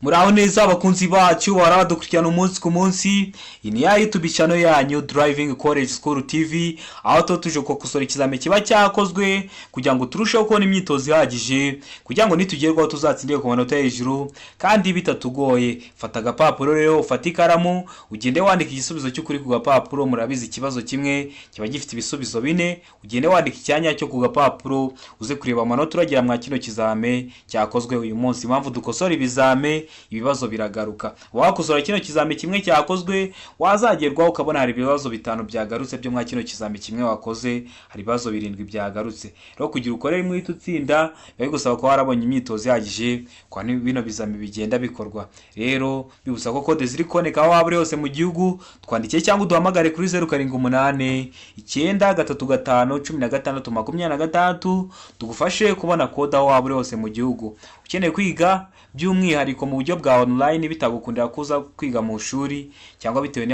Muraho neza abakunzi bacu barabadukurikirana umunsi ku munsi. Ini ya YouTube channel yanyu Driving College School TV, aho tuje gukosora ikizame kiba cyakozwe kugira ngo turusheho kubona imyitozo ihagije, kugira ngo nitugerwaho tuzatsindire ku manota hejuru kandi bitatugoye. Fata agapapuro rero, ufata ikaramu, ugende wandika igisubizo cy'ukuri ku gapapuro. Murabizi ikibazo kimwe kiba gifite ibisubizo bine, ugende wandika icyanya cyo ku gapapuro, uze kureba amanota uragira mwa kino kizame cyakozwe uyu munsi. Impamvu dukosora ibizame, ibibazo biragaruka. Wakosora kino kizame kimwe cyakozwe, wazagerwaho ukabona hari ibibazo bitanu byagarutse byo mwa kino kizame kimwe wakoze, hari ibibazo 7 byagarutse. Rero kugira ukore rimwe utsinda, biba gusaba ko warabonye imyitozo ihagije kwa bino bizame bigenda bikorwa. Rero bibusaba ko code ziri koneka aho waba uri hose mu gihugu, twandikiye cyangwa duhamagare kuri 0788 935 16 26 tugufashe kubona code aho waba uri hose mu gihugu. Ukeneye kwiga by'umwihariko mu buryo bwa online bitagukundira kuza kwiga mu shuri, cyangwa bitewe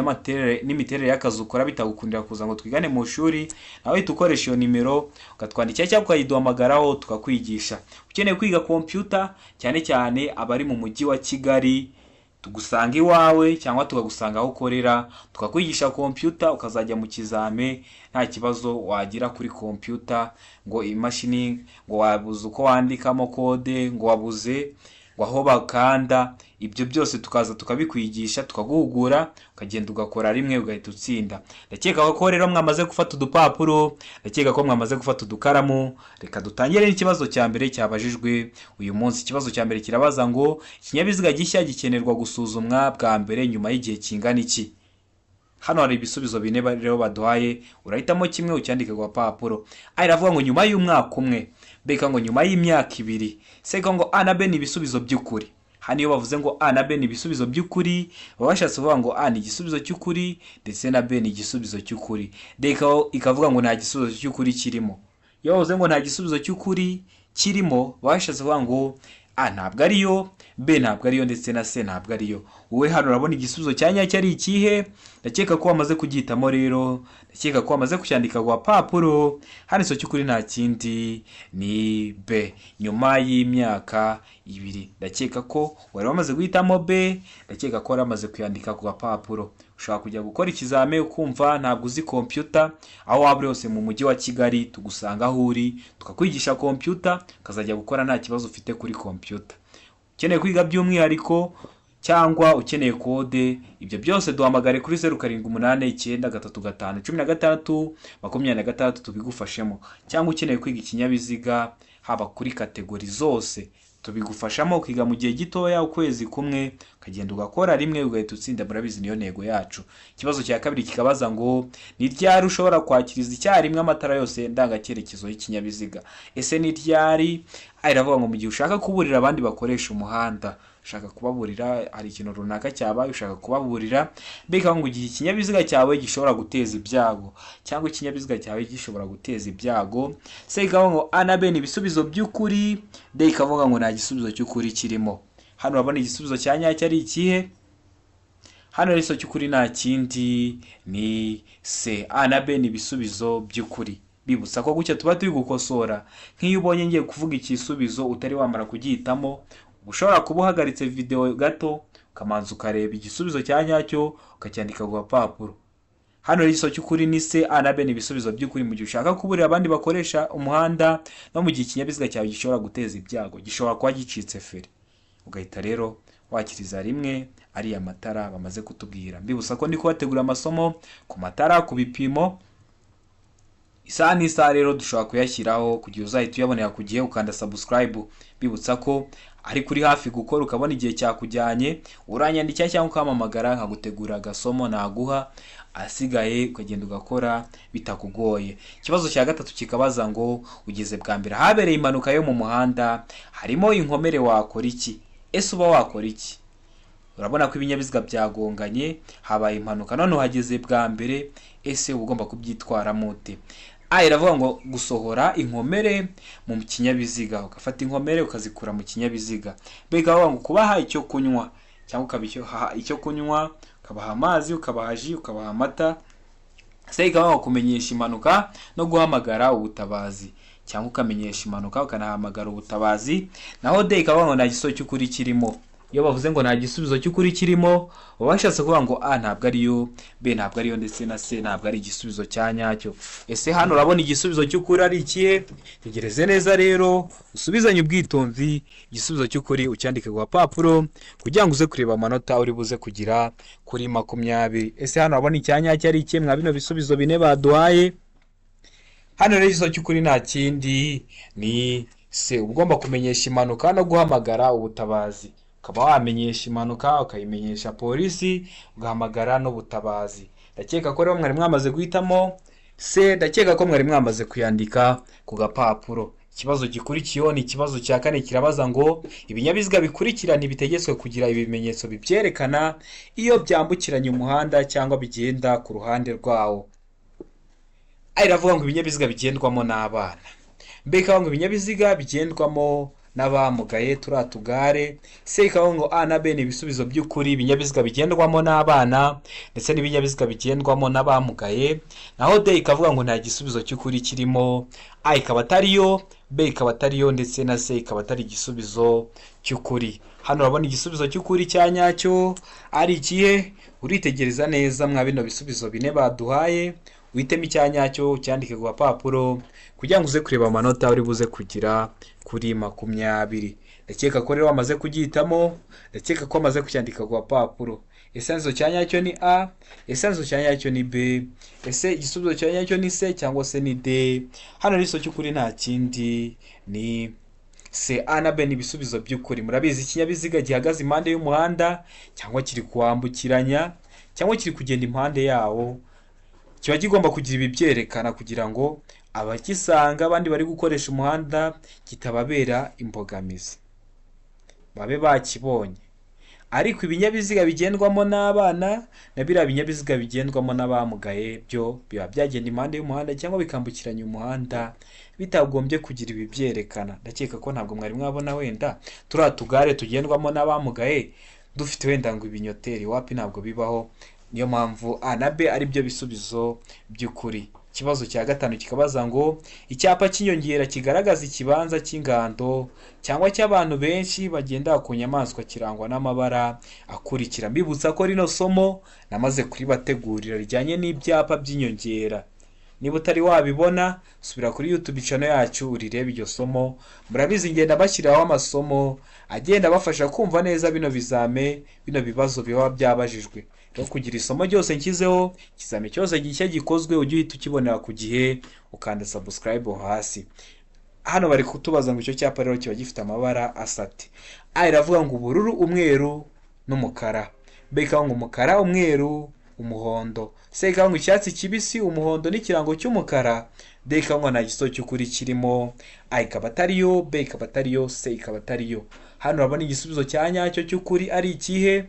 n'imiterere y'akazi ukora bitagukundira kuza ngo twigane mu shuri, nawe tukoresha iyo nimero ukatwandikira cyangwa ukayiduhamagaraho tukakwigisha. Ukeneye kwiga computer, cyane cyane abari mu mujyi wa Kigali, tugusanga iwawe cyangwa tukagusanga aho ukorera, tukakwigisha computer ukazajya mu kizame nta kibazo wagira kuri computer, ngo imashini ngo wabuze uko wandikamo code, ngo wabuze ngo aho bakanda. Ibyo byose tukaza tukabikwigisha, tukaguhugura, ukagenda ugakora rimwe ugahita utsinda. Ndakeka ko rero mwamaze gufata udupapuro, ndakeka ko mwamaze gufata udukaramu. Reka dutangire n'ikibazo cya mbere cyabajijwe uyu munsi. Ikibazo cya mbere kirabaza ngo ikinyabiziga gishya gikenerwa gusuzumwa bwa mbere nyuma y'igihe kingana iki? Hano hari ibisubizo bine rero baduhaye, urahitamo kimwe ucyandike ku papuro. Aravuga ngo nyuma y'umwaka umwe, beka ngo nyuma y'imyaka 2, seka ngo A na B ni ibisubizo by'ukuri. Hano iyo bavuze ngo A na B ni ibisubizo by'ukuri, baba bashatse kuvuga ngo A ni igisubizo cy'ukuri ndetse na B ni igisubizo cy'ukuri. Deka ikavuga ngo nta gisubizo cy'ukuri kirimo. Iyo bavuze ngo nta gisubizo cy'ukuri kirimo, baba bashatse kuvuga ngo A ntabwo ariyo, B ntabwo ariyo ndetse na C ntabwo ariyo. Wowe hano urabona igisubizo cyanyacyo ari ikihe? Ndakeka ko wamaze kugihitamo rero, ndakeka ko wamaze kucyandika ku papuro. Hano iso cy'ukuri nta kindi ni B, nyuma y'imyaka 2. Ndakeka ko wari wamaze guhitamo B, ndakeka ko wari wamaze kuyandika ku papuro. Ushobora kujya gukora ikizame ukumva ntabwo uzi computer, aho waba uri hose mu mujyi wa Kigali tugusanga aho uri, tukakwigisha computer, ukazajya gukora nta kibazo ufite kuri computer. Ukeneye kwiga by'umwihariko cyangwa ukeneye code, ibyo byose duhamagare kuri 07893516 tubigufashemo. Cyangwa ukeneye kwiga ikinyabiziga haba kuri kategori zose, tubigufashamo ukiga mu gihe gitoya, ukwezi kumwe, ukagenda ugakora rimwe ugahita utsinda. Murabizi niyo ntego yacu. Ikibazo cya kabiri kikabaza ngo ni ryari ushobora kwakiriza icyarimwe amatara yose ndangacyerekezo y'ikinyabiziga? Ese ni ryari? Aravuga ngo mu gihe ushaka kuburira abandi bakoresha umuhanda, ushaka kubaburira hari ikintu runaka cyabaye, ushaka kubaburira, beka ngo igihe ikinyabiziga cyawe gishobora guteza ibyago, cyangwa ikinyabiziga cyawe gishobora guteza ibyago. Se ikavuga ngo A na B ni ibisubizo by'ukuri, D ikavuga ngo nta gisubizo cy'ukuri kirimo. Hano urabona igisubizo cyanyacyo ari ikihe? Hano riso cy'ukuri nta kindi ni C. A na B ni ibisubizo by'ukuri. Bibutsa ko gucya tuba turi gukosora. Nk'iyo ubonye ngiye kuvuga ikisubizo utari wamara kugihitamo, ushobora kuba uhagaritse video gato ukamanza ukareba igisubizo cyanyacyo ukacyandika ku papuro. Hano riso cy'ukuri ni C. A na B ni ibisubizo by'ukuri mu gihe ushaka kuburira abandi bakoresha umuhanda, no mu gihe ikinyabiziga cyawe gishobora guteza ibyago, gishobora kuba gicitse feri. Ugahita rero wakiriza rimwe ari amatara bamaze kutubwira. Mbibutsa ko ndi kubategura amasomo ku matara, ku bipimo. Isaha n'isaha rero dushobora kuyashyiraho kugira uzahita uyabonera ku gihe, ukanda subscribe. Bibutsa ko ari kuri hafi gukora, ukabona igihe cyakujyanye, uranyandikira cyangwa ukamamagara nkagutegura agasomo naguha, asigaye ukagenda ugakora bitakugoye. Ikibazo cya gatatu kikabaza ngo ugeze bwa mbere habereye impanuka yo mu muhanda, harimo inkomere, wakora iki? Ese uba wakora iki? Urabona ko ibinyabiziga byagonganye, habaye impanuka, none uhageze bwa mbere, ese uba ugomba kubyitwaramo ute? A iravuga ngo gusohora inkomere mu kinyabiziga, ugafata inkomere ukazikura mu kinyabiziga. B ikavuga ngo kubaha icyo kunywa, cyangwa ukabiha icyo kunywa, ukabaha amazi, ukabaha ji, ukabaha amata. C ikavuga ngo kumenyesha impanuka no guhamagara ubutabazi, cyangwa ukamenyesha impanuka ukanahamagara ubutabazi. Naho D ikavuga ngo nta gisozo cy'ukuri kirimo. iyo bavuze ngo nta gisubizo cy'ukuri kirimo baba bashatse kuvuga ngo a ntabwo ariyo, b ntabwo ariyo, ndetse na c ntabwo ari igisubizo cya nyacyo. Ese hano urabona igisubizo cy'ukuri ari ikihe? Tegereze neza rero usubizanye ubwitonzi, igisubizo cy'ukuri ucyandike ku gapapuro kugira ngo uze kureba amanota uri buze kugira kuri 20. Ese hano urabona icya nyacyo ari ikihe mwa bino bisubizo bine baduhaye? Hano rero igisubizo cy'ukuri nta kindi ni c. Ugomba kumenyesha impanuka no guhamagara ubutabazi. Ukaba wamenyesha impanuka ukayimenyesha polisi ugahamagara n'ubutabazi. Ndakeka ko rero mwari mwamaze guhitamo c. Ndakeka ko mwari mwamaze kuyandika ku gapapuro. Ikibazo gikurikiyeho ni ikibazo cya kane, kirabaza ngo ibinyabiziga bikurikira ntibitegetswe kugira ibimenyetso bibyerekana iyo byambukiranya umuhanda cyangwa bigenda ku ruhande rwawo. Iravuga ngo ibinyabiziga bigendwamo n'abana. Mbega ngo ibinyabiziga bigendwamo n'abamugaye turatugare. C ikavuga ngo a na b ni ibisubizo by'ukuri, ibinyabiziga bigendwamo n'abana ndetse n'ibinyabiziga bigendwamo n'abamugaye. Naho d ikavuga ngo nta gisubizo cy'ukuri kirimo, a ikaba atariyo, b ikaba atariyo, ndetse na c ikaba atari igisubizo cy'ukuri. Hano urabona igisubizo cy'ukuri cya nyacyo ari ikihe? Uritegereza neza mwa bino bisubizo bine baduhaye, witemo icya nyacyo cyandike ku gapapuro kugira ngo uze kureba amanota uri buze kugira kuri 20. Ndakeka ko rero wamaze kugihitamo, ndakeka ko wamaze kucyandika ku gapapuro. Ese igisubizo cya nyacyo ni a, ese igisubizo cya nyacyo ni b, ese igisubizo cya nyacyo ni c cyangwa se ni d? Hano rero igisubizo cy'ukuri nta kindi ni c. A na b ni ibisubizo by'ukuri. Murabizi ikinyabiziga gihagaze impande y'umuhanda cyangwa kiri kuwambukiranya cyangwa kiri kugenda impande yawo, kiba kigomba kugira ibi byerekana kugira ngo abagisanga abandi bari gukoresha umuhanda kitababera imbogamizi, babe bakibonye. Ariko ibinyabiziga bigendwamo n'abana na biriya binyabiziga bigendwamo n'abamugaye byo biba byagenda impande y'umuhanda cyangwa bikambukiranya umuhanda bitagombye kugira ibi byerekana. Ndakeka ko ntabwo mwari mwabona wenda turiya tugare tugendwamo n'abamugaye dufite wenda ngo ibinyoteri, wapi ntabwo bibaho. Niyo mpamvu a na b ari byo bisubizo by'ukuri. Ikibazo cya gatanu kikabaza ngo icyapa cy'inyongera kigaragaza ikibanza cy'ingando cyangwa cy'abantu benshi bagenda ku nyamaswa kirangwa n'amabara akurikira. Mbibutsa ko rino somo namaze kuribategurira rijyanye n'ibyapa by'inyongera. Niba utari wabibona subira kuri YouTube channel yacu urirebe iryo somo. Murabizi ngenda bashyiraho amasomo agenda bafasha kumva neza bino bizame, bino bibazo biba byabajijwe. Rero kugira isomo ryose nshyizeho, ikizame cyose gishya gikozwe ujye uhita ukibonera ku gihe ukanda subscribe hasi. Hano bari kutubaza ngo icyo cyapa rero kiba gifite amabara asate. A iravuga ngo ubururu, umweru n'umukara. B ikavuga ngo umukara, umweru, umuhondo. C ikavuga ngo icyatsi kibisi, umuhondo n'ikirango cy'umukara. D ikavuga ngo nta gisubizo cy'ukuri kirimo. A ikaba atariyo, B ikaba atariyo, C ikaba atariyo. Hano urabona igisubizo cya nyacyo cy'ukuri ari ikihe?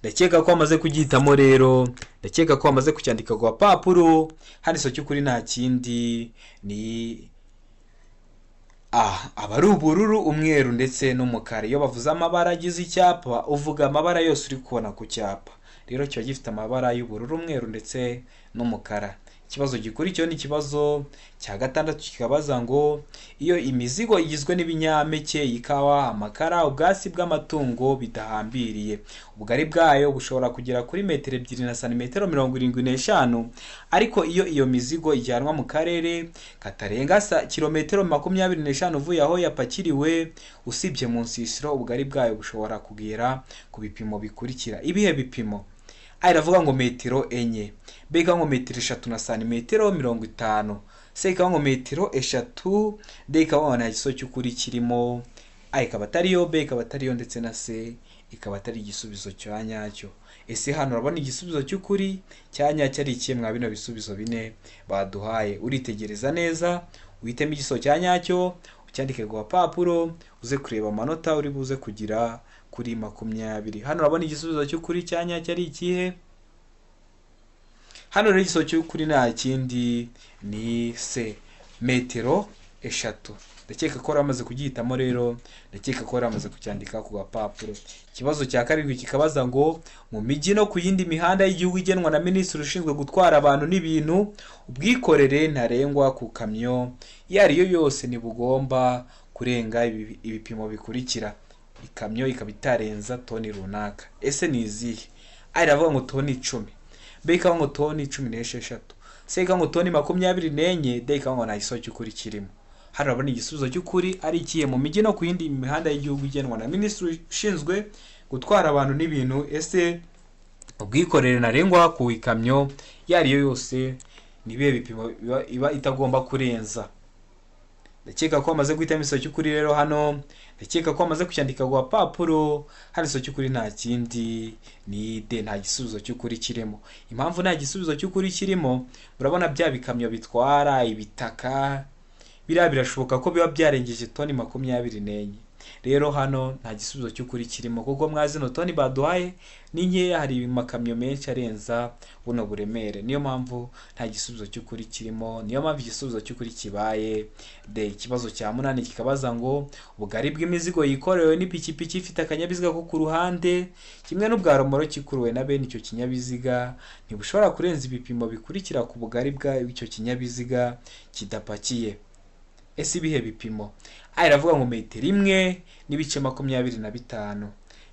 Ndakeka ko wamaze kugihitamo rero, ndakeka ko wamaze kucyandika ku gapapuro. Hano iso cy'ukuri nta kindi ni aba ari ubururu, umweru ndetse n'umukara. Iyo bavuze amabara agize icyapa uvuga amabara yose uri kubona ku cyapa. Rero kiba gifite amabara y'ubururu, umweru ndetse n'umukara. Ikibazo gikurikiyeho ni ikibazo cya gatandatu kikabaza ngo iyo imizigo igizwe n'ibinyampeke, ikawa, amakara, ubwatsi bw'amatungo bidahambiriye, ubugari bwayo bushobora kugera kuri metero 2 na santimetero 75, ariko iyo iyo mizigo ijyanwa mu karere katarenga kilometero 25 uvuye aho yapakiriwe, usibye mu nsisiro, ubugari bwayo bushobora kugera ku bipimo bikurikira. Ibihe bipimo? A iravuga ngo metero 4, B ikavuga ngo metero 3 na santimetero 50, C ikavuga ngo metero 3, D ikavuga ngo nta gisubizo cy'ukuri kirimo. A ikaba atariyo, B ikaba atariyo, ndetse na C ikaba atari igisubizo cya nyacyo. Ese hano urabona igisubizo cy'ukuri cya nyacyo ari ikihe mwa bino bisubizo bine baduhaye? Uritegereza neza uhitemo igisubizo cya nyacyo ucyandike ku gapapuro uze kureba amanota uri buze kugira kuri 20. Hano urabona igisubizo cy'ukuri cya nyacyo ari ikihe? Hano rero igisubizo cy'ukuri nta kindi ni C, metero 3. Ndakeka ko ramaze kugihitamo rero, ndakeka ko ramaze kucyandika ku gapapuro. Ikibazo cya karindwi kikabaza ngo mu mijyi no ku yindi mihanda y'igihugu igenwa na Minisitiri ushinzwe gutwara abantu n'ibintu, ubwikorere ntarengwa ku kamyo iyo ariyo yose ntibugomba kurenga ibipimo bikurikira. ikamyo ikaba itarenza toni runaka. Ese ni izihe? A iravuga ngo toni 10, B ikavuga ngo toni 16, C ikavuga ngo toni 24, D ikavuga ngo nta gisubizo cy'ukuri kirimo. Hano urabona igisubizo cy'ukuri ari ikihe mu mijyi no ku yindi mihanda y'igihugu igenwa na Minisitiri ushinzwe gutwara abantu n'ibintu. Ese ubwikorere ntarengwa ku ikamyo yariyo yose nibihe bipimo iba itagomba kurenza? Ndakeka ko amaze guhitamo igisubizo cy'ukuri rero hano. Ndakeka ko amaze kucyandika ku papuro. Hano igisubizo cy'ukuri nta kindi ni D, nta gisubizo cy'ukuri kirimo. Impamvu nta gisubizo cy'ukuri kirimo, murabona bya bikamyo bitwara ibitaka biriya birashoboka ko biba byarengeje toni 24. Rero hano nta gisubizo cy'ukuri kirimo kuko mwazino toni baduhaye ni nkeya, hari makamyo menshi arenza buno buremere. Niyo mpamvu nta gisubizo cy'ukuri kirimo, niyo mpamvu igisubizo cy'ukuri kibaye D. Ikibazo cya 8 kikabaza ngo ubugari bw'imizigo yikorewe n'ipikipiki ifite akanyabiziga ko ku ruhande kimwe n'ubwa romoro kikuruwe na bene icyo kinyabiziga ntibushobora kurenza ibipimo bikurikira ku bugari bw'icyo kinyabiziga kidapakiye. Ese ibihe bipimo? A iravuga ngo metero 1 n'ibice 25,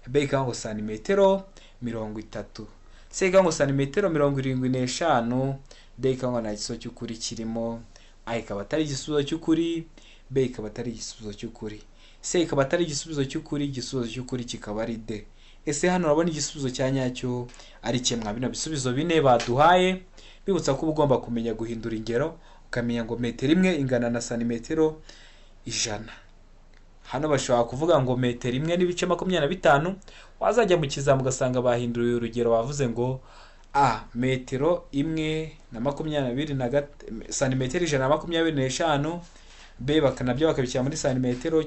B ikavuga ngo santimetero 30, C ikavuga ngo santimetero 75, D ikavuga ngo nta gisubizo cy'ukuri kirimo. A ikaba atari igisubizo cy'ukuri, B ikaba atari igisubizo cy'ukuri, C ikaba atari igisubizo cy'ukuri, igisubizo cy'ukuri kikaba ari D. Ese hano urabona igisubizo cya nyacyo ari kimwe bino bisubizo bine baduhaye. Bibutsa ko ugomba kumenya guhindura ingero, ukamenya ngo metero 1 ingana na santimetero 100. Hano bashobora kuvuga ngo metero 1 n'ibice 25, wazajya mu kizamu ugasanga bahinduye urugero bavuze ngo metero 1 na 25 santimetero 125, B bakanabyo bakabishyira muri santimetero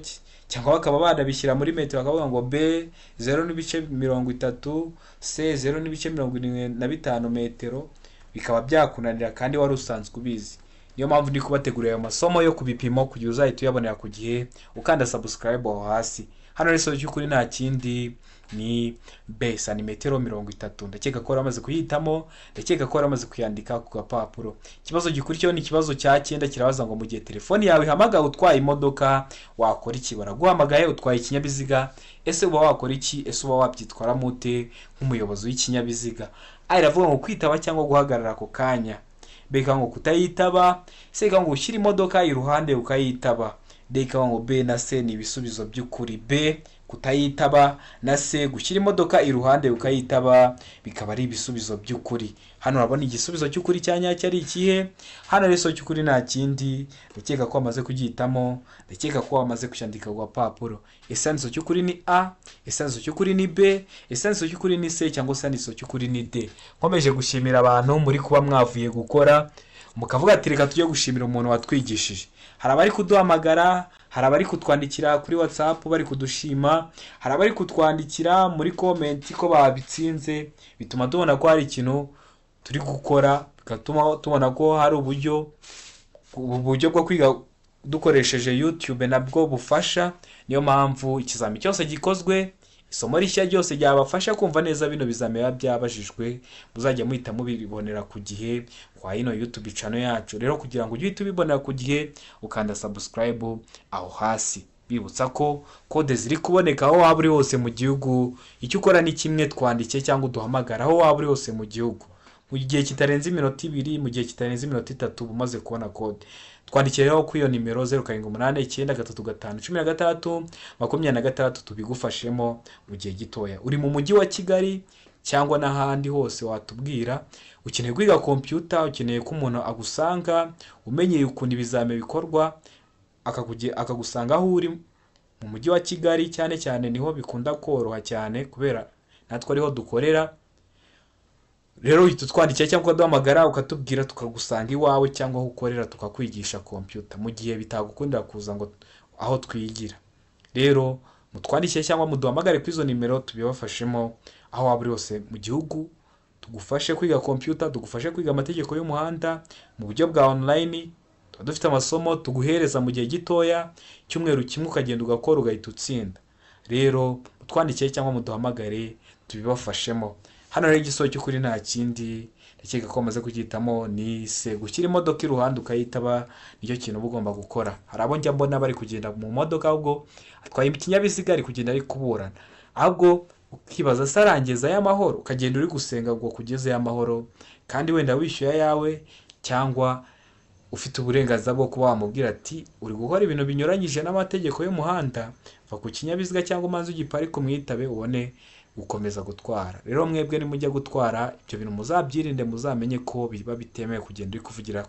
cyangwa bakaba banabishyira muri metero bakavuga ngo B 0 n'ibice 30, C 0 n'ibice 75 metero, bikaba byakunanira kandi wari usanzwe ubizi. Niyo mpamvu ndi kubategurira ayo masomo yo kubipimo kugira uzahita uyabonera ku gihe ukanda subscribe aho hasi. Hano rero igisubizo cy'ukuri nta kindi ni B, santimetero 30. Ndakeka ko waramaze kuyitamo, ndakeka ko waramaze kuyandika ku gapapuro. Ikibazo gikurikiyeho ni ikibazo cya 9 kirabaza ngo mu gihe telefoni yawe ihamagaye utwaye imodoka wakora iki? Baraguhamagaye utwaye ikinyabiziga, ese uba wakora iki? Ese uba wabyitwaramo ute nk'umuyobozi w'ikinyabiziga? A iravuga ngo kwitaba cyangwa guhagarara ako kanya, B ikavuga ngo kutayitaba, C ikavuga ngo ushyira imodoka iruhande ukayitaba, D ikavuga ngo B na C ni ibisubizo by'ukuri. B kutayitaba na C gushyira imodoka iruhande ukayitaba bikaba ari ibisubizo by'ukuri. Hano urabona igisubizo cy'ukuri cya nyacyo ari ikihe? Hano rero cy'ukuri nta kindi, ndakeka ko wamaze kugihitamo, ndakeka ko wamaze kucyandika ku papuro. Isanzo cy'ukuri ni A, isanzo cy'ukuri ni B, isanzo cy'ukuri ni C, cyangwa isanzo cy'ukuri ni D. Nkomeje gushimira abantu muri kuba mwavuye gukora mukavuga ati reka tujye gushimira umuntu watwigishije. Hari abari kuduhamagara, hari abari kutwandikira kuri WhatsApp bari kudushima, hari abari kutwandikira muri comment ko babitsinze, bituma tubona ko hari ikintu turi gukora, bigatuma tubona ko hari uburyo bwo kwiga dukoresheje YouTube nabwo bufasha. Niyo mpamvu ikizami cyose gikozwe, isomo rishya ryose ryabafasha kumva neza bino bizamera byabajijwe, muzajya muhita mubibonera ku gihe kwa ino YouTube channel yacu. Rero kugira ngo ujye ubibonera ku gihe ukanda subscribe aho hasi. Bibutsa ko code ziri kuboneka aho waba uri hose mu gihugu, icyo ukora ni kimwe, twandike cyangwa uduhamagara aho waba uri hose mu gihugu. Mu gihe kitarenze iminota 2, mu gihe kitarenze iminota 3 bumaze kubona code. Twandikiraho ku iyo nimero 0789931626 tubigufashemo mu gihe gitoya. Uri mu mujyi wa Kigali cyangwa n'ahandi hose watubwira, ukeneye kwiga computer, ukeneye ko umuntu agusanga umenyeye ukuntu ibizame bikorwa, akagusanga aho uri mu mujyi wa Kigali cyane cyane niho bikunda koroha cyane kubera natwe ariho dukorera. Rero uhita twandikira cyangwa duhamagara ukatubwira tukagusanga iwawe cyangwa aho ukorera tukakwigisha computer mu gihe bitagukundira kuza ngo aho twigira. Rero mutwandikire cyangwa muduhamagare kuri izo nimero tubibafashemo aho waba uri hose mu gihugu, tugufashe kwiga computer, tugufashe kwiga amategeko y'umuhanda mu buryo bwa online. Tuba dufite amasomo tuguhereza mu gihe gitoya, cyumweru kimwe ukagenda ugakora ugahita utsinda. Rero mutwandikire cyangwa muduhamagare tubibafashemo. Hano rero igisubizo cy'ukuri nta kindi ndakeka ko wamaze kucyitamo. Ni se gushyira imodoka iruhande ukayitaba, nicyo kintu uba ugomba gukora. Hari abo njya mbona bari kugenda mu modoka, ahubwo atwaye ikinyabiziga ari kugenda ari kuburana, ahubwo ukibaza se arangezayo amahoro, ukagenda uri gusenga ngo kugezeyo amahoro, kandi wenda wishyuye ayawe, cyangwa ufite uburenganzira bwo kuba wamubwira ati uri gukora ibintu binyuranyije n'amategeko y'umuhanda, va ku kinyabiziga cyangwa umanze ugiparike umwitabe ubone gukomeza gutwara. Rero mwebwe nimujya gutwara ibyo bintu muzabyirinde, muzamenye ko biba bitemewe kugenda uri kuvugira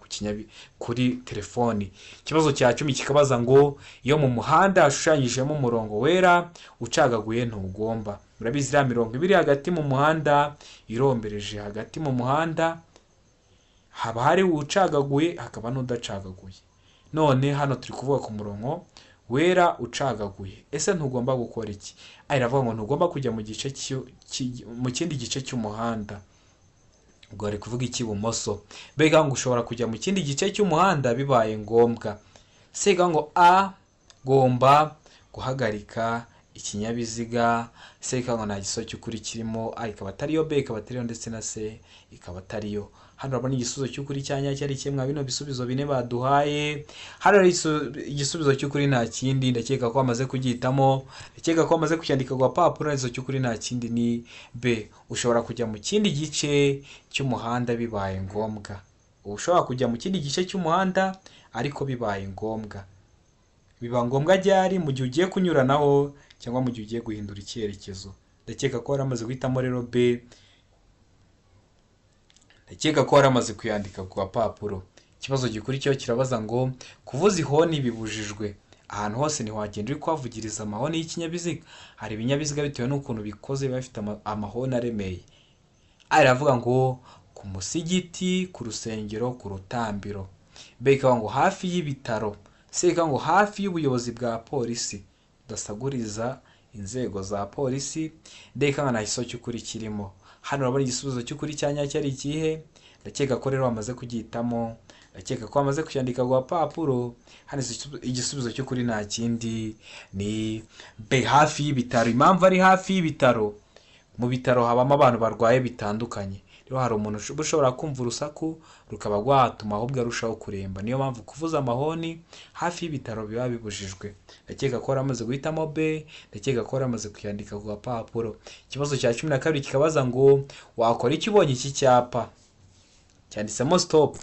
kuri telefoni. Ikibazo cya 10 kikabaza ngo iyo mu muhanda hashushanyijemo umurongo wera ucagaguye ntugomba. Murabizi iriya mirongo ibiri hagati mu muhanda irombereje hagati mu muhanda, haba hari ucagaguye hakaba n'udacagaguye. None hano turi kuvuga ku murongo wera ucagaguye. Ese ntugomba gukora iki? Iravuga ngo ntugomba kujya mu kindi gice cy'umuhanda. Ubwo ari kuvuga icy'ibumoso. Mbega ngo ushobora kujya mu kindi gice cy'umuhanda bibaye ngombwa. Sega ngo a gomba guhagarika ikinyabiziga, sega ngo nta gisozo cy'ukuri kirimo, a ikaba atariyo, b ikaba atariyo, ndetse na c ikaba atariyo. Hano urabona igisubizo cy'ukuri cya nyacyo ari kimwe bino bisubizo bine baduhaye. Hano igisubizo cy'ukuri nta kindi, ndakeka ko bamaze kubyitamo, ndakeka ko bamaze kucyandika ku papuro. Igisubizo cy'ukuri nta kindi ni b. Ushobora kujya mu kindi gice cy'umuhanda bibaye ngombwa. Ushobora kujya mu kindi gice cy'umuhanda ariko bibaye ngombwa. Biba ngombwa ryari? Mu gihe ugiye kunyuranaho cyangwa mu gihe ugiye guhindura icyerekezo. Ndakeka ko waramaze guhitamo rero b. Ndakeka ko waramaze kuyandika ku papuro. Ikibazo gikurikiyeho kirabaza ngo kuvuza ihoni bibujijwe. Ahantu hose ntiwagenda uri kuhavugiriza amahoni y'ikinyabiziga. Hari ibinyabiziga bitewe n'ukuntu bikoze biba bifite amahoni aremeye. Aravuga ngo ku musigiti, ku rusengero, ku rutambiro. B ikavuga ngo hafi y'ibitaro. C ikavuga ngo hafi y'ubuyobozi bwa polisi, udasaguriza inzego za polisi. D ikavuga nta gisozo cy'ukuri kirimo. Hano urabona igisubizo cy'ukuri cya nyacyo ari ikihe? Ndakeka ko rero wamaze kubyitamo, ndakeka ko wamaze kucyandika ku papuro. Hano igisubizo cy'ukuri nta kindi ni b, hafi y'ibitaro. Impamvu ari hafi y'ibitaro, mu bitaro habamo abantu barwaye bitandukanye. Rero hari umuntu ushobora kumva urusaku rukaba rwatuma ahubwo arushaho kuremba. Niyo mpamvu kuvuza amahoni hafi y'ibitaro biba bibujijwe. Ndakeka ko waramaze guhitamo b, ndakeka ko waramaze kuyandika ku papuro. Ikibazo cya 12 kikabaza ngo wakora iki ubonye iki cyapa? Cyanditsemo stop,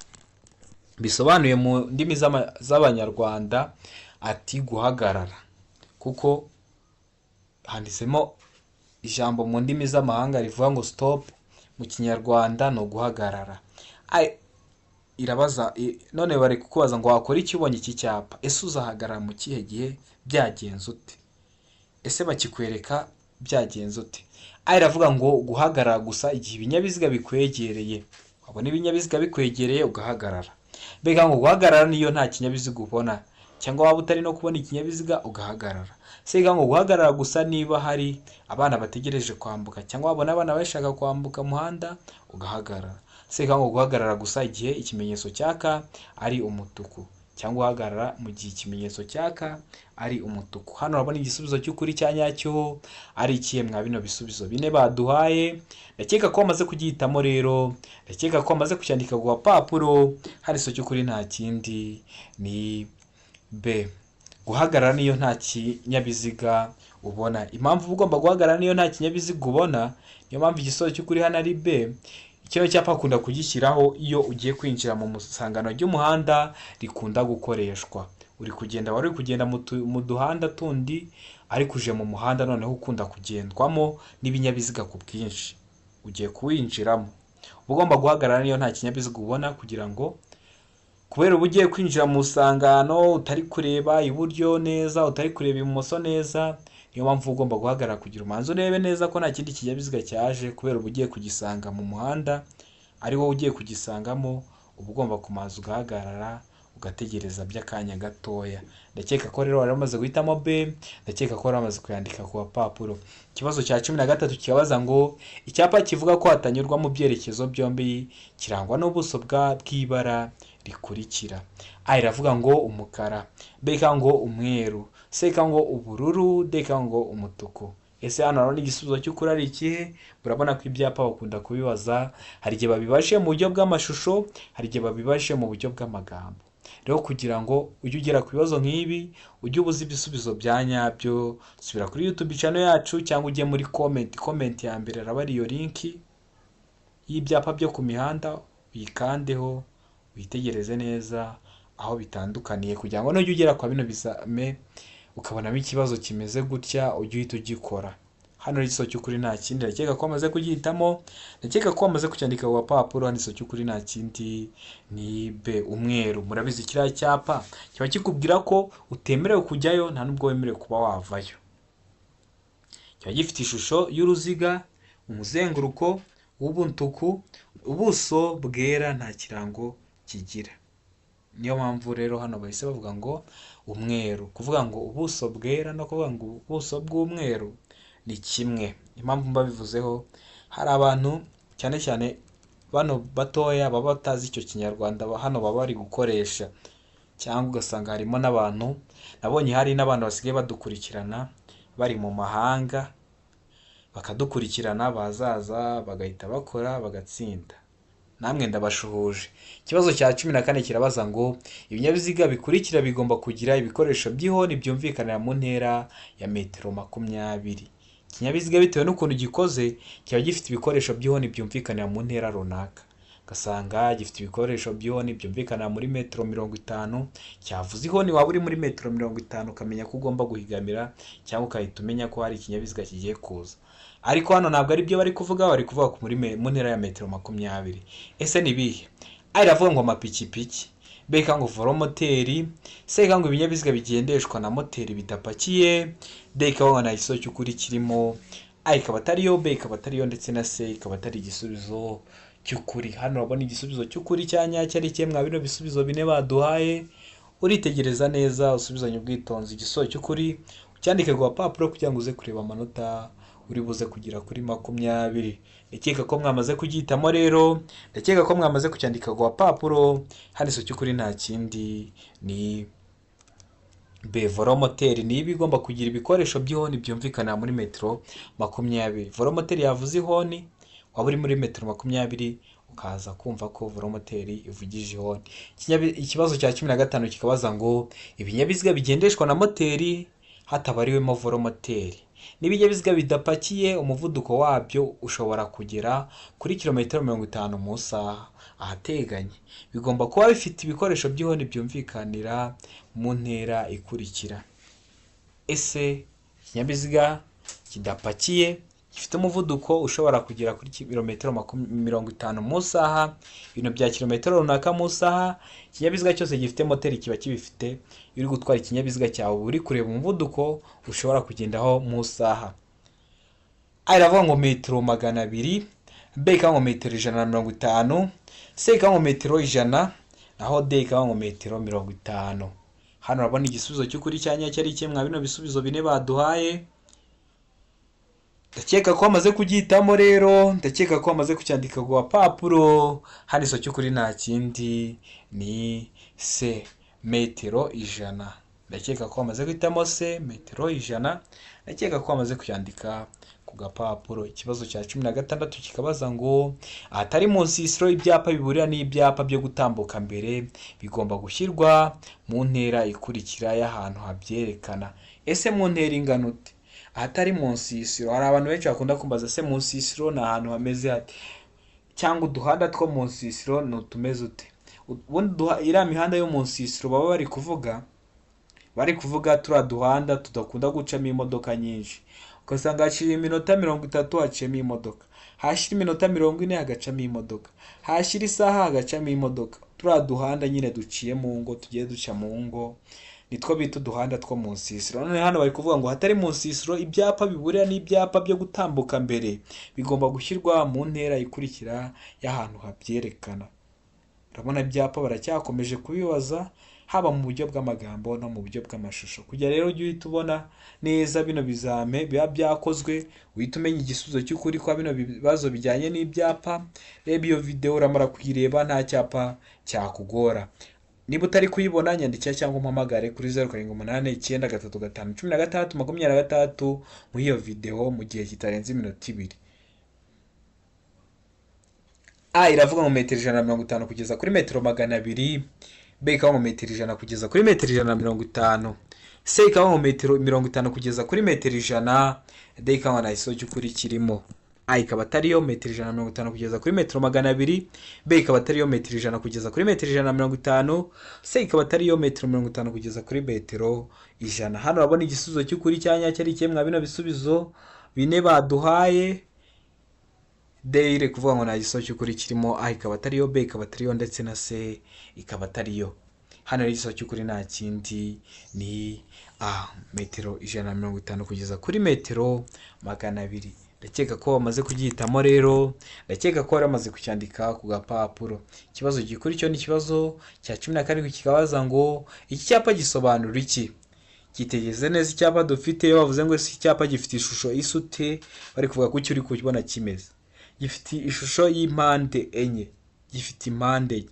bisobanuye mu ndimi z'abanyarwanda ati guhagarara, kuko handitsemo ijambo mu ndimi z'amahanga rivuga ngo stop, mu kinyarwanda no guhagarara. Irabaza none bari kukubaza ngo wakora iki ubonye iki cyapa? Ese uzahagarara mu kihe gihe? Byagenze ute? Ese bakikwereka byagenze ute? Iravuga ngo guhagarara gusa igihe ibinyabiziga bikwegereye. Wabona ibinyabiziga bikwegereye ugahagarara. Mbega ngo guhagarara niyo nta kinyabiziga ubona, cyangwa waba utari no kubona ikinyabiziga ugahagarara. Sega ngo guhagarara gusa niba hari abana bategereje kwambuka, cyangwa wabona abana bashaka kwambuka umuhanda ugahagarara. Sega ngo guhagarara gusa igihe ikimenyetso cyaka ari umutuku, cyangwa uhagarara mu gihe ikimenyetso cyaka ari umutuku. Hano urabona igisubizo cy'ukuri cya nyacyo ari ikihe mwa bino bisubizo bine baduhaye? Ndakeka ko wamaze kubyitamo rero, ndakeka ko wamaze kucyandika ku papuro. Hari igisubizo cy'ukuri nta kindi ni b, guhagarara niyo nta kinyabiziga ubona. Impamvu ugomba guhagarara niyo nta kinyabiziga ubona, niyo mpamvu igisubizo cy'ukuri hano ari b. Kino cyapa akunda kugishyiraho iyo ugiye kwinjira mu musangano ry'umuhanda rikunda gukoreshwa. Wari kugenda mu duhanda tundi, ariko uje mu muhanda noneho ukunda kugendwamo n'ibinyabiziga ku bwinshi, ugiye kuwinjiramo, ugomba guhagarara niyo nta kinyabiziga ubona, kugira ngo kubera uba ugiye kwinjira mu musangano utari kureba iburyo neza, utari kureba ibumoso neza, niyo mpamvu ugomba guhagarara kugira umanze urebe neza ko nta kindi kinyabiziga cyaje, kubera uba ugiye kugisanga mu muhanda ari wowe ugiye kugisangamo. Uba ugomba kumanza ugahagarara ugategereza by'akanya gatoya. Ndakeka ko rero waramaze guhitamo b, ndakeka ko waramaze kuyandika ku papuro. Ikibazo cya 13 kibabaza ngo icyapa kivuga ko hatanyurwa mu byerekezo byombi kirangwa n'ubuso bw'ibara rikurikira. Iravuga ngo umukara, b ngo umweru, c ngo ubururu, d ngo umutuku. ese hano urabona igisubizo cy'ukuri ari ikihe? Urabona ko ibyapa bakunda kubibaza, hari igihe babibajije mu buryo bw'amashusho, hari igihe babibajije mu buryo bw'amagambo. Rero kugira ngo ujye ugera ku bibazo nk'ibi, ujye ubuza ibisubizo bya nyabyo, subira kuri YouTube channel yacu cyangwa ujye muri comment ya mbere araba ari iyo link y'ibyapa byo ku mihanda, uyikandeho witegereze neza aho bitandukaniye, kugira ngo nujya ugera kwa bino bizame ukabonamo ikibazo kimeze gutya ujye uhita ugikora. Hano igisozo cy'ukuri nta kindi, ndakeka ko wamaze kugihitamo, ndakeka ko wamaze kucyandika ku gapapuro. Hano igisozo cy'ukuri nta kindi ni B, umweru. Murabizi kiriya cyapa kiba kikubwira ko utemerewe kujyayo, nta nubwo wemerewe kuba wavayo. Kiba gifite ishusho y'uruziga, umuzenguruko w'umutuku, ubuso bwera, nta kirango kigira. Niyo mpamvu rero hano bahise bavuga ngo umweru. Kuvuga ngo ubuso bwera no kuvuga ngo ubuso bw'umweru ni kimwe. Impamvu mbabivuzeho, hari abantu cyane cyane bano batoya baba batazi icyo kinyarwanda hano baba bari gukoresha, cyangwa ugasanga harimo n'abantu, nabonye hari n'abantu basigaye badukurikirana bari mu mahanga, bakadukurikirana bazaza bagahita bakora bagatsinda. Namwe ndabashuhuje. Ikibazo cya 14 kirabaza ngo ibinyabiziga bikurikira bigomba kugira ibikoresho by'ihoni byumvikanira mu ntera ya metero 20. Ikinyabiziga bitewe n'ukuntu gikoze kiba gifite ibikoresho by'ihoni byumvikanira mu ntera runaka. Gasanga gifite ibikoresho by'ihoni byumvikanira muri metero 50, cyavuze ihoni waba uri muri metero 50 ukamenya ko ugomba guhigamira, cyangwa ukahita umenya ko hari ikinyabiziga kigiye kuza. Ariko hano ntabwo ari byo bari kuvuga, bari kuvuga ku mu ntera ya metero 20. Ese ni bihe? Iravuga ngo amapikipiki, B ngo velomoteri, C ngo ibinyabiziga bigendeshwa na moteri bidapakiye, D ngo nta gisozo cy'ukuri kirimo, A ikaba atariyo, B ikaba atariyo, ndetse na C ikaba atari igisubizo cy'ukuri. Hano urabona igisubizo cy'ukuri cya nyacyo ari kimwe mwa bino bisubizo bine baduhaye. Uritegereza neza, usubizanye ubwitonzi igisubizo cy'ukuri, ucyandike ku gapapuro kugira ngo uze kureba amanota uri buze kugira kuri 20. Ndakeka ko mwamaze kugihitamo rero, ndakeka ko mwamaze kucyandika ku gapapuro. Hano igisozo cy'ukuri nta kindi ni B, velomoteri. Ni ibigomba kugira ibikoresho by'ihoni byumvikana muri metero 20. Velomoteri yavuze ihoni, waba uri muri metero 20 ukaza kumva ko velomoteri ivugije ihoni. Ikibazo cya 15 kikabaza ngo ibinyabiziga bigendeshwa na moteri hatabariwemo velomoteri. N'ibinyabiziga bidapakiye umuvuduko wabyo ushobora kugera kuri kilometero 50 mu isaha ahateganye. Bigomba kuba bifite ibikoresho by'ihoni byumvikanira mu ntera ikurikira. Ese ikinyabiziga kidapakiye gifite umuvuduko ushobora kugera kuri kilometero 50 mu isaha, ibintu bya kilometero runaka mu isaha. Ikinyabiziga cyose gifite moteri kiba kibifite. Uri gutwara ikinyabiziga cyawe uri kureba umuvuduko ushobora kugendaho mu isaha. Iravuga ngo metero 200, B ngo metero 150, C ngo metero 100, naho D ngo metero 50. Hano urabona igisubizo cy'ukuri cya nyacyo ari kimwe mwa bino bisubizo bine baduhaye. Ndakeka ko wamaze kugihitamo rero, ndakeka ko wamaze kucyandika ku gapapuro. Hano igisozo cy'ukuri nta kindi ni C, metero 100. Ndakeka ko wamaze guhitamo C, metero 100. Ndakeka ko wamaze kucyandika ku gapapuro. Ikibazo cya 16 kikabaza ngo ahatari mu nsisiro ibyapa biburira n'ibyapa byo gutambuka mbere bigomba gushyirwa mu ntera ikurikira y'ahantu habyerekana. Ese mu ntera ingana ute? Ahatari mu nsisiro, hari abantu benshi bakunda kumbaza se mu nsisiro ni ahantu hameze hate, cyangwa uduhanda two mu nsisiro ni utumeze ute? Ubundi iriya mihanda yo mu nsisiro baba bari kuvuga turiya duhanda tudakunda gucamo imodoka nyinshi. Ugasanga hashira iminota 30 haciyemo imodoka, hashira iminota 40 hagacamo imodoka, hashira isaha hagacamo imodoka. Turiya duhanda nyine duciye mu ngo, tugiye duca mu ngo, nitwo bita uduhanda two mu nsisiro. None hano bari kuvuga ngo hatari mu nsisiro ibyapa biburira n'ibyapa byo gutambuka mbere bigomba gushyirwa mu ntera ikurikira y'ahantu habyerekana. Urabona ibyapa baracyakomeje kubibaza, haba mu buryo bw'amagambo no mu buryo bw'amashusho. Kujya rero ujye uhita ubona neza bino bizame biba byakozwe, uhita umenya igisubizo cy'ukuri kwa bino bibazo bijyanye n'ibyapa. Reba iyo video uramara kuyireba, nta cyapa cyakugora. niba utari kuyibona nyandikira cyangwa umpamagare kuri 0789351626 muri iyo video mu gihe kitarenze iminota 2. A iravuga ngo metero 150 kugeza kuri metero 200. B ikavuga ngo metero 100 kugeza kuri metero 150. C ikavuga ngo metero 50 kugeza kuri metero 100. D ikavuga na iso cy'ukuri kirimo. A ikaba atari yo metero 150 kugeza kuri metero 200. B ikaba atari yo metero 100 kugeza kuri metero 150. C ikaba atari yo metero 50 kugeza kuri metero 100. Hano urabona igisubizo cy'ukuri cyanya cyari kimwe bino bisubizo bine baduhaye. D ire kuvuga ngo nta gisozo cy'ukuri kirimo. A ikaba atari yo, B ikaba atari yo, ndetse na C ikaba atari yo. Hano rero igisozo cy'ukuri nta kindi ni A, metero 150 kugeza kuri metero 200. Ndakeka ko bamaze kugihitamo rero, ndakeka ko baramaze kucyandika ku gapapuro. Ikibazo gikuri cyo ni ikibazo cya 17 kikabaza ngo iki cyapa gisobanura iki? Kitegeze neza icyapa dufite. Bavuze ngo iki cyapa gifite ishusho isute, bari kuvuga ko uri kubona kimeze. Gifite ishusho y'impande enye, gifite impande.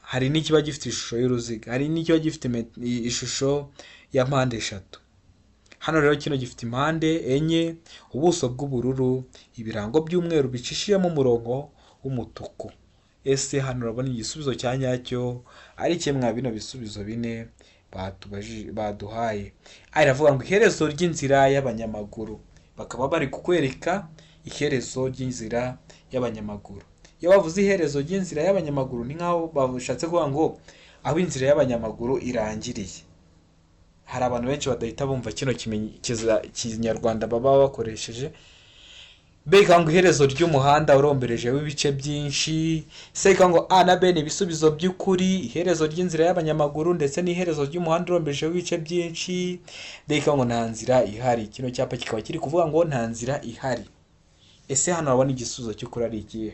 Hari n'ikiba gifite ishusho y'uruziga, hari n'ikiba gifite ishusho ya mpande 3. Hano rero kino gifite impande enye, ubuso bw'ubururu, ibirango by'umweru bicishiyemo umurongo w'umutuku. Ese hano urabona igisubizo cya nyacyo ari kimwe bino bisubizo bine baduhaye. Iravuga ngo iherezo ry'inzira y'abanyamaguru. Bakaba bari kukwereka iherezo ry'inzira y'abanyamaguru. Iyo bavuze iherezo ry'inzira y'abanyamaguru ni nkaho bashatse kuvuga ngo aho inzira y'abanyamaguru irangiriye. Hari abantu benshi badahita bumva kino kinyarwanda baba bakoresheje. B ngo iherezo ry'umuhanda urombereje w'ibice byinshi. C ngo A na B ni ibisubizo by'ukuri, iherezo ry'inzira y'abanyamaguru ndetse n'iherezo ry'umuhanda urombereje w'ibice byinshi. D ngo nta nzira ihari. Kino cyapa kikaba kiri kuvuga ngo nta nzira ihari. Ese hano urabona igisubizo cy'ukuri ari ikihe?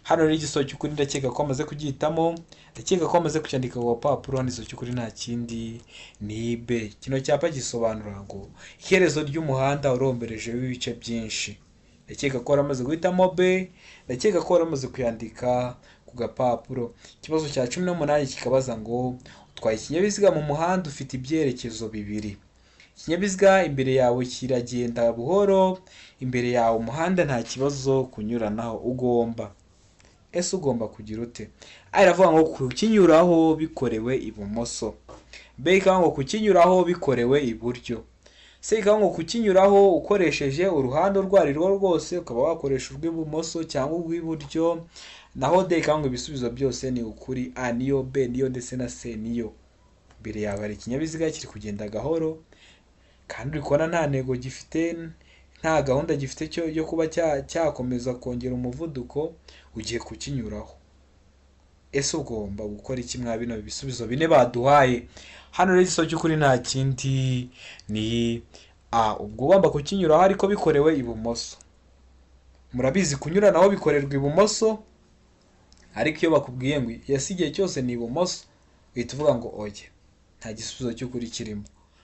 Hano rero igisubizo cy'ukuri ndakeka ko amaze kugihitamo, ndakeka ko amaze kucyandika ku papuro. Hano igisubizo cy'ukuri nta kindi ni B. Kino cyapa gisobanura ngo iherezo ry'umuhanda urombereje w'ibice byinshi. Ndakeka ko waramaze guhitamo B, ndakeka ko waramaze kuyandika ku gapapuro. Ikibazo cya 18 kikabaza ngo utwaye ikinyabiziga mu muhanda ufite ibyerekezo bibiri. Ikinyabiziga imbere yawe kiragenda buhoro, imbere yawe umuhanda nta kibazo kunyuranaho ugomba. Ese ugomba kugira ute? Iravuga ngo kukinyuraho bikorewe ibumoso. B ngo kukinyuraho bikorewe iburyo. C ngo kukinyuraho ukoresheje uruhande urwarirwo rwose, ukaba wakoresha urw'ibumoso cyangwa urw'iburyo. Naho D ngo ibisubizo byose ni ukuri. A niyo, B niyo, ndetse na C niyo. Imbere yawe hari ikinyabiziga kiri kugenda gahoro kandi uri kubona nta ntego gifite, nta gahunda gifite yo kuba cyakomeza kongera umuvuduko, ugiye kukinyuraho. Ese ugomba gukora iki mwa bino bisubizo bine baduhaye? Hano rero igisozo cy'ukuri nta kindi ni A. Ubwo ugomba kukinyuraho ariko bikorewe ibumoso. Murabizi kunyura naho bikorerwa ibumoso, ariko iyo bakubwiye ngo yasigiye cyose ni ibumoso, uhita uvuga ngo oye, nta gisubizo cy'ukuri kirimo.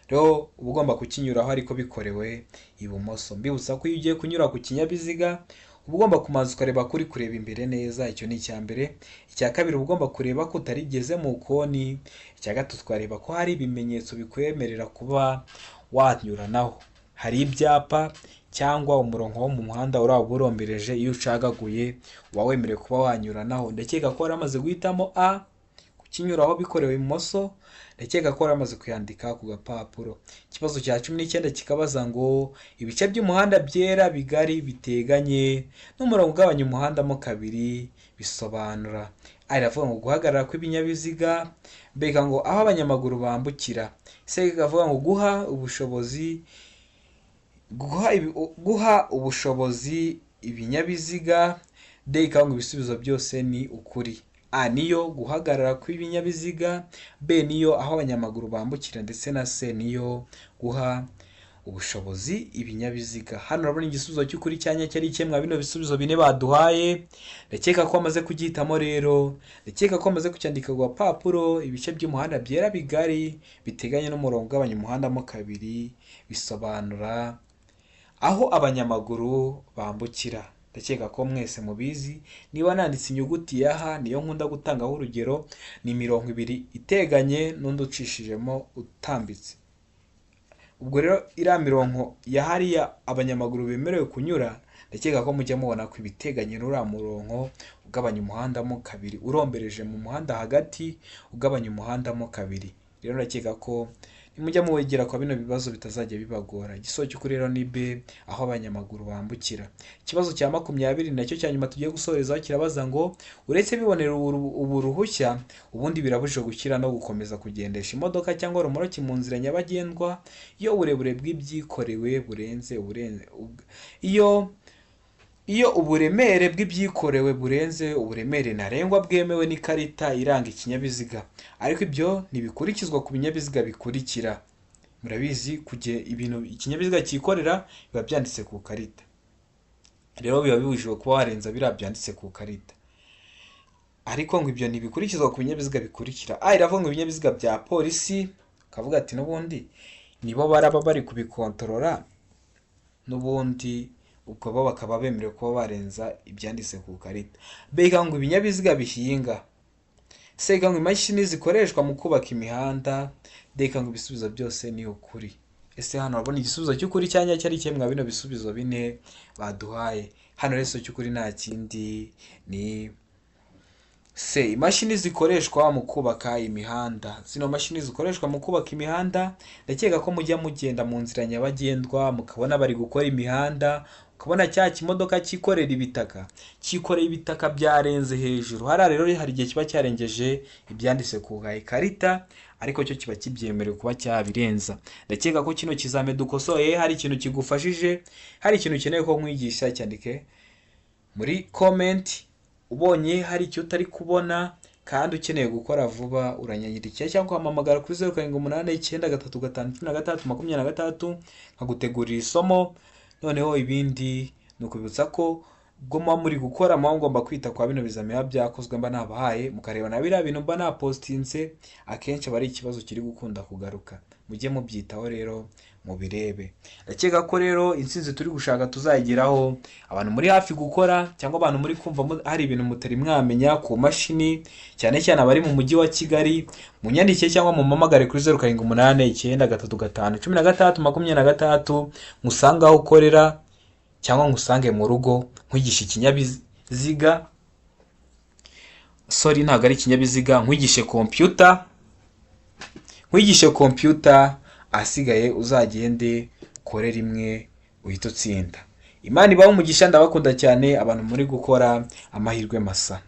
Rero uba ugomba kukinyuraho ariko bikorewe ibumoso. Mbibutsa ko iyo ugiye kunyura ku kinyabiziga uba ugomba kumaza ukareba kuri kureba imbere neza. Icyo ni icya mbere. Icya kabiri uba ugomba kureba ko utarigeze mu koni. Icya gatatu twareba ko hari ibimenyetso bikwemerera kuba wanyuranaho. Hari ibyapa cyangwa umurongo wo mu muhanda uraba urombereje. Iyo ucagaguye uba wemerewe kuba wanyuranaho. Ndakeka ko waramaze guhitamo A, kukinyuraho bikorewe ibumoso. Ndakeka ko waramaze kuyandika ku gapapuro. Ikibazo cya 19 kikabaza ngo ibice by'umuhanda byera bigari biteganye n'umurongo ugabanya umuhanda mo kabiri bisobanura. Iravuga ngo guhagarara kw'ibinyabiziga. B ngo aho abanyamaguru bambukira. C ikavuga ngo guha ubushobozi ibinyabiziga. D ngo ibisubizo byose ni ukuri. A niyo guhagarara kw'ibinyabiziga, B niyo aho abanyamaguru bambukira, ndetse na C niyo guha ubushobozi ibinyabiziga. Hano urabona igisubizo cy'ukuri cyanya cyari kimwe bino bisubizo bine baduhaye. Ndakeka ko amaze kugihitamo rero, ndakeka ko amaze kucyandika ku gapapuro. Ibice by'umuhanda byera bigari biteganye n'umurongo ugabanya umuhanda mo kabiri bisobanura aho abanyamaguru bambukira. ndakeka ko mwese mubizi. Niba nanditse inyuguti ya H niyo nkunda gutangaho urugero, ni 20 iteganye n'undi ucishijemo utambitse. Ubwo rero iriya mirongo ya hariya abanyamaguru bemerewe kunyura, ndakeka ko mujya mubona ko ibiteganye n'uriya murongo ugabanya umuhanda mo kabiri, urombereje mu muhanda hagati ugabanya umuhanda mo kabiri. Rero ndakeka ko nimujya muwegera kwa bino bibazo bitazajya bibagora. Igisozo cy'ukuri rero ni B, aho abanyamaguru bambukira. Ikibazo cya 20 nacyo cya nyuma tugiye gusorezaho kirabaza ngo uretse bibonera ubu ruhushya, ubundi birabujijwe gushyira no gukomeza kugendesha imodoka cyangwa rumoroki mu nzira nyabagendwa iyo uburebure bw'ibyikorewe burenze iyo uburemere bw'ibyikorewe burenze uburemere ntarengwa bwemewe n'ikarita iranga ikinyabiziga. Ariko ibyo ntibikurikizwa ku binyabiziga bikurikira. Murabizi kugiye ibintu ikinyabiziga cyikorera biba byanditse ku karita. Rero biba bibujijwe kuba warenza biriya byanditse ku karita. Ariko ngo ibyo ntibikurikizwa ku binyabiziga bikurikira. Iravuga ngo ibinyabiziga bya polisi, kavuga ati n'ubundi nibo baraba bari kubikontorora, n'ubundi ubwo bo bakaba bemerewe kuba barenza ibyanditse ku karita. Bega ngo ibinyabiziga bihinga. Sega ngo imashini zikoreshwa mu kubaka imihanda. Deka ngo ibisubizo byose ni ukuri. Ese hano urabona igisubizo cy'ukuri cyanya cyari kimwe bino bisubizo bine baduhaye. Hano rero cy'ukuri nta kindi ni C. Imashini zikoreshwa mu kubaka imihanda. Zino mashini zikoreshwa mu kubaka imihanda, ndakeka ko mujya mugenda mu nzira nyabagendwa mukabona bari gukora imihanda, ukabona cya kimodoka cyikorera ibitaka, cyikoreye ibitaka byarenze hejuru. Rero hari igihe kiba cyarengeje ibyanditse ku ikarita, ariko cyo kiba kibyemerewe kuba cyabirenza. Ndakeka ko kino kizame dukosoye hari ikintu kigufashije, hari ikintu ukeneye ko nkwigisha, cyandike muri comment. Ubonye hari icyo utari kubona kandi ukeneye gukora vuba, uranyandikira cyangwa uhamamagara kuri 0789335623 nkagutegurira isomo. Noneho ibindi ni ukubibutsa ko ubwo muba muri gukora muba mugomba kwita kwa bino bizame biba byakozwe mba nabahaye, mukareba na biriya bintu mba napostinze. Akenshi aba ari ikibazo kiri gukunda kugaruka, mujye mubyitaho rero mubirebe. Ndakeka ko rero intsinzi turi gushaka tuzayigeraho. Abantu muri hafi gukora cyangwa abantu muri kumva hari ibintu mutari mwamenya ku mashini, cyane cyane abari mu mujyi wa Kigali, munyandike cyangwa mumamagare kuri 0789351323 musanga aho ukorera, cyangwa ngusange mu rugo nkwigisha ikinyabiziga. Ntabwo ari ikinyabiziga, nkwigishe computer. Asigaye uzagende kore rimwe uhita utsinda. Imana ibahe umugisha, ndabakunda cyane abantu muri gukora. Amahirwe masa.